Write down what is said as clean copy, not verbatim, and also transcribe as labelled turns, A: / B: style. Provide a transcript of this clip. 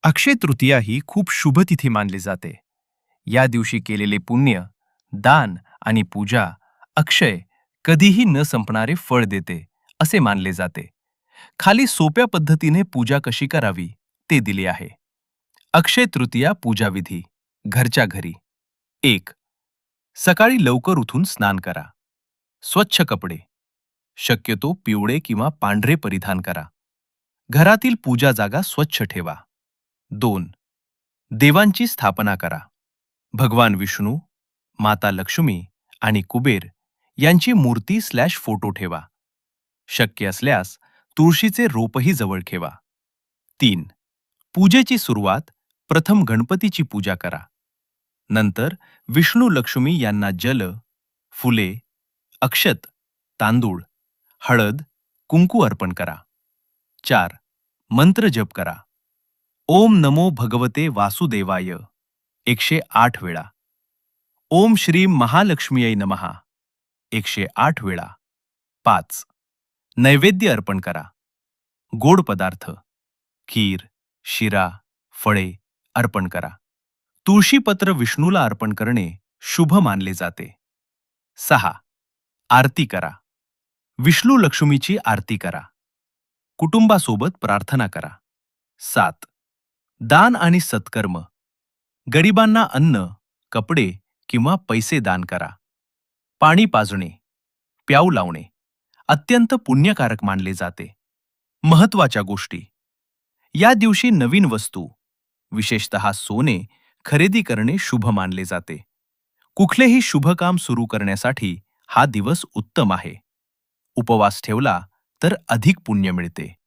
A: अक्षय तृतीया ही खूप शुभ तिथी मानली जाते. या दिवशी केलेले पुण्य, दान आणि पूजा अक्षय कधीही न संपणारे फळ देते असे मानले जाते. खाली सोप्या पद्धतीने पूजा कशी करावी ते दिले आहे. अक्षय तृतीया पूजा विधी घरच्या घरी. 1. सकाळी लवकर उठून स्नान करा. स्वच्छ कपडे, शक्यतो पिवळे किंवा पांढरे परिधान करा. घरातील पूजा जागा स्वच्छ ठेवा. 2. देवांची स्थापना करा. भगवान विष्णू, माता लक्ष्मी आणि कुबेर यांची मूर्ती/फोटो ठेवा. शक्य असल्यास तुळशीचे रोपही जवळ ठेवा. 3. पूजेची सुरुवात प्रथम गणपतीची पूजा करा. नंतर विष्णू लक्ष्मी यांना जल, फुले, अक्षत, तांदूळ, हळद, कुंकू अर्पण करा. 4. मंत्र जप करा. ओम नमो भगवते वासुदेवाय 108 वेळा. ओम श्री महालक्ष्मीयै नमः 108 वेळा. 5. नैवेद्य अर्पण करा. गोड पदार्थ, खीर, शिरा, फळे अर्पण करा. तुळशीपत्र विष्णूला अर्पण करणे शुभ मानले जाते. 6. आरती करा. विष्णू लक्ष्मीची आरती करा. कुटुंबासोबत प्रार्थना करा. 7. दान आणि सत्कर्म. गरिबांना अन्न, कपडे किंवा पैसे दान करा. पाणी पाजणे, प्याऊ लावणे अत्यंत पुण्यकारक मानले जाते. महत्वाच्या गोष्टी. या दिवशी नवीन वस्तू, विशेषतः सोने, खरेदी करणे शुभ मानले जाते. कुठलेही शुभ काम सुरू करण्यासाठी हा दिवस उत्तम आहे. उपवास ठेवला तर अधिक पुण्य मिळते.